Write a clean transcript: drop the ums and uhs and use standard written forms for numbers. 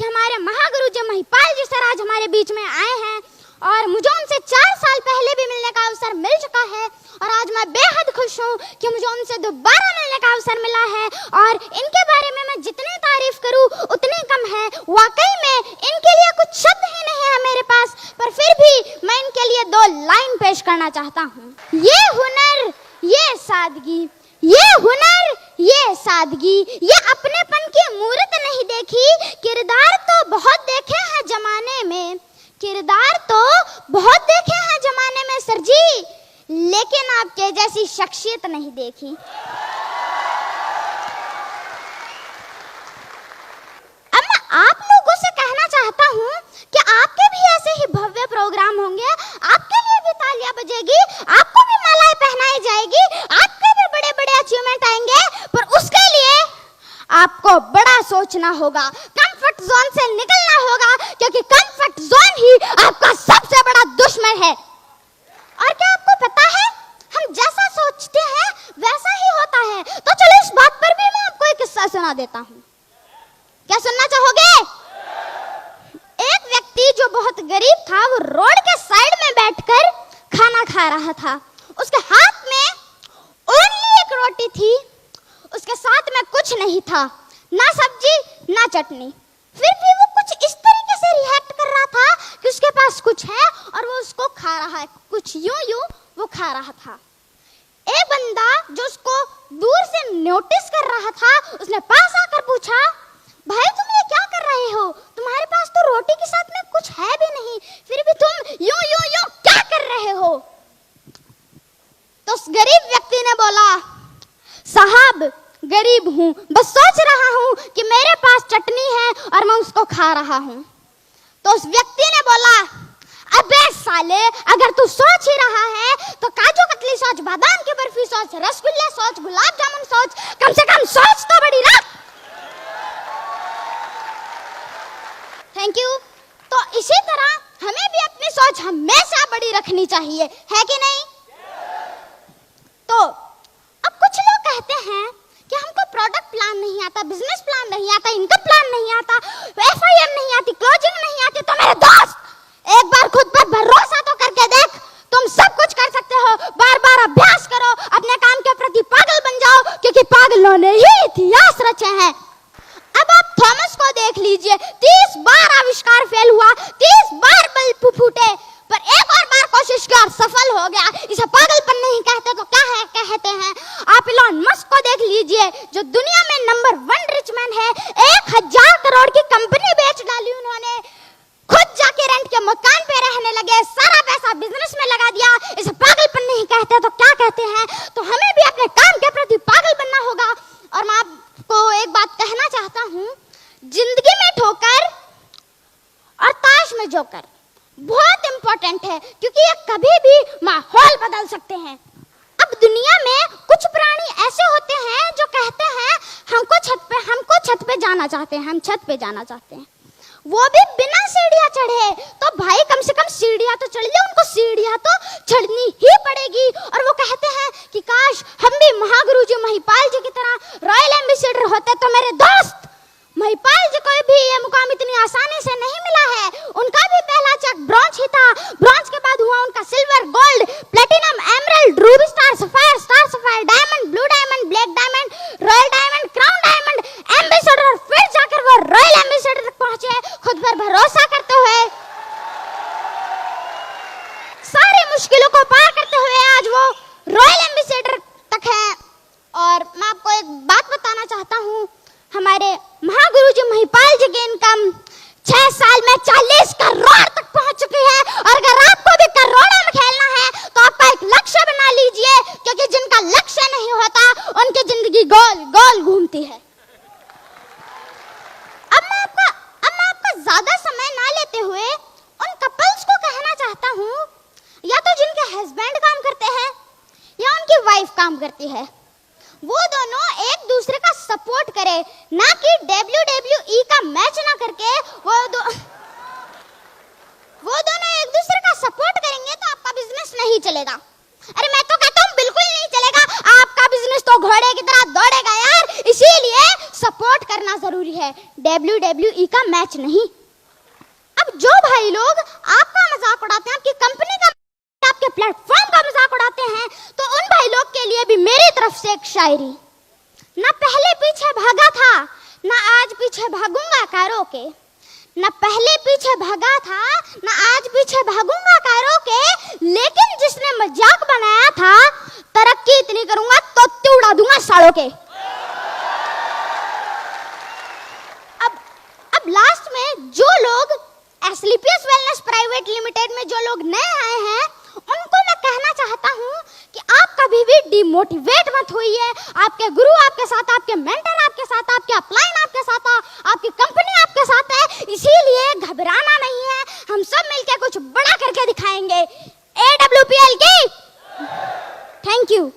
कि हमारे महागुरु जी महिपाल जी सर आज हमारे बीच में आए हैं और मुझे उनसे 4 साल पहले भी मिलने का अवसर मिल चुका है और आज मैं बेहद खुश हूँ कि मुझे उनसे दोबारा मिलने का अवसर मिला है। और इनके बारे में मैं जितनी तारीफ करूँ उतनी कम है। वाकई में इनके लिए कुछ शब्द ही नहीं है मेरे पास, पर फिर भी मैं इनके लिए 2 लाइन पेश करना चाहता हूँ। ये हुनर, ये सादगी, ये हुनर, ये सादगी, ये अपनेपन की मूरत नहीं देखी, किरदार तो बहुत देखे हैं जमाने में, किरदार तो बहुत देखे हैं जमाने में सर जी, लेकिन आपके जैसी शख्सियत नहीं देखी। अब मैं आप लोगों से कहना चाहता हूँ कि आपके भी ऐसे ही भव्य प्रोग्राम होंगे, आपके लिए भी तालियां बजेगी, आपको भी मालाएं पहनाई जाएगी, आपके भी बड़े बड़े अचीवमेंट आएंगे, पर उसके लिए आपको बड़ा सोचना होगा, कंफर्ट जोन से निकलना होगा, क्योंकि कंफर्ट जोन ही आपका सबसे बड़ा दुश्मन है। और क्या आपको पता है, हम जैसा सोचते हैं वैसा ही होता है। तो चलो इस बात पर भी मैं आपको एक किस्सा सुना देता हूँ। क्या सुनना चाहोगे? एक व्यक्ति जो बहुत गरीब था, वो रोड के साइड में बैठकर खाना खा रहा था। उसके हाथ में ओनली एक रोटी थी, उसके साथ में कुछ नहीं था, ना सब्जी ना चटनी। फिर भी वो कुछ इस तरीके से रिएक्ट कर रहा था कि उसके पास कुछ है और वो उसको खा रहा है, कुछ यूं वो खा रहा था। एक बंदा जो उसको दूर से नोटिस कर रहा था, उसने पास आकर पूछा, भाई तुम ये क्या कर रहे हो? तुम्हारे पास तो रोटी के साथ में कुछ है भी नहीं, फिर भी तुम यूं क्या कर रहे हो? तो उस गरीब व्यक्ति ने बोला, साहब गरीब हूँ, बस सोच रहा हूँ कि मेरे पास चटनी है और मैं उसको खा रहा हूँ। तो उस व्यक्ति ने बोला, अबे साले, अगर तू सोच ही रहा है तो काजू कतली सोच, बादाम की बर्फी सोच, रसगुल्ले सोच, गुलाब जामुन सोच, कम से कम सोच तो बड़ी रख। Thank you. तो इसी तरह हमें भी अपनी सोच हमेशा बड़ी रखनी चाहिए, है कि नहीं? तो अब कुछ लोग कहते हैं कि हमको प्रोडक्ट प्लान नहीं आता, बिजनेस प्लान नहीं आता, इनकम प्लान नहीं आता, FIM नहीं आती, क्लोजिंग नहीं आती। तो मेरे दोस्त, एक बार खुद पर भरोसा तो करके देख, तुम सब कुछ कर सकते हो। बार बार अभ्यास करो, अपने काम के प्रति पागल बन जाओ, क्योंकि पागलों ने ही इतिहास रचे हैं। अब आप थॉमस को देख लीजिए, 30 बार आविष्कार फेल हुआ, 30 बार बल्ब फूटे, पर एक और बार कोशिश की और सफल हो गया। इसे पागलपन नहीं कहते तो क्या है कहते हैं? आप इलॉन मस्क को देख लीजिए, जो दुनिया में नंबर 1 रिच मैन है, 1000 करोड़ की कंपनी बेच डाली उन्होंने, खुद जाके रेंट के मकान पे रहने लगे, सारा पैसा बिजनेस में लगा दिया। इसे पागलपन नहीं कहते तो क्या कहते हैं? तो हमें भी अपने काम के प्रति पागल बनना होगा। और मैं आपको एक बात कहना चाहता हूँ, जिंदगी में ठोकर और ताश में जोकर बहुत इंपॉर्टेंट है, क्योंकि ये कभी भी माहौल बदल सकते हैं। अब दुनिया में कुछ प्राणी ऐसे होते हैं जो कहते हैं हमको छत पे जाना चाहते हैं, हम छत पे जाना चाहते हैं, वो भी बिना सीढ़ियां चढ़े। तो भाई कम से कम सीढ़ियां तो चढ़ ले, उनको सीढ़ियां तो चढ़नी ही पड़ेगी। और वो कहते हैं कि काश हम भी महागुरु जी महिपाल जी की तरह रॉयल एम्बेसडर होते। तो मेरे दोस्त, महिपाल जी को भी ये मुकाम इतनी आसानी से नहीं मिला है। उनका भी पहला चेक ब्रॉन्ज ही था, ब्रॉन्ज के बाद हुआ उनका silver, gold, platinum, emerald, Ruby star sapphire, diamond, blue diamond, black diamond, royal diamond, crown diamond, ambassador, फिर जाकर वो रॉयल एम्बेसडर तक पहुंचे, खुद पर भरोसा करते हुए, सारी मुश्किलों को पार करते हुए आज वो रॉयल एम्बेसडर तक है। और मैं आपको एक बात बताना चाहता हूँ, हमारे महागुरु जी महिपाल जी की इनकम 6 साल में 40 करोड़ तक पहुंच चुकी है। और अगर आपको भी करोड़ों में खेलना है तो आपका एक लक्ष्य बना लीजिए, क्योंकि जिनका लक्ष्य नहीं होता उनकी जिंदगी गोल गोल घूमती है। अब मैं आपका ज्यादा समय ना लेते हुए उन कपल्स को कहना चाहता हूँ, या तो जिनके हस्बैंड काम करते हैं या उनकी वाइफ काम करती है, वो दोनों एक दूसरे का सपोर्ट करे, ना कि WWE का मैच ना करके वो दोनों एक दूसरे का सपोर्ट करेंगे तो आपका बिजनेस नहीं चलेगा। अरे मैं तो कहता हूँ बिल्कुल नहीं चलेगा, आपका बिजनेस तो घोड़े की तरह दौड़ेगा यार। इसीलिए सपोर्ट करना जरूरी है, WWE का मैच नहीं। अब जो भाई लोग आपका मजाक उड़ाते हैं, आपकी कंपनी का, आपके प्लेटफॉर्म का मजाक उड़ाते हैं, तो उन भाई लोग के लिए भी मेरी तरफ से एक शायरी। ना पहले पीछे भागा था, ना आज पीछे भागूंगा कारों के। ना पहले पीछे भागा था, ना आज पीछे भागूंगा कारों के, लेकिन जिसने मजाक बनाया था, तरक्की इतनी करूंगा तो उड़ा दूंगा सालों के। अब लास्ट में जो लोग एस्क्लेपियस वेलनेस प्राइवेट लिमिटेड में जो लोग नए आए हैं, उनको मैं कहना चाहता हूं कि आप कभी भी डिमोटिवेट मत होइए। आपके गुरु आपके साथ, आपके मेंटर आपके साथ, आपके अपलाइन आपके साथ, आपकी कंपनी आपके साथ है, इसीलिए घबराना नहीं है। हम सब मिलकर कुछ बड़ा करके दिखाएंगे। AWPL की थैंक यू।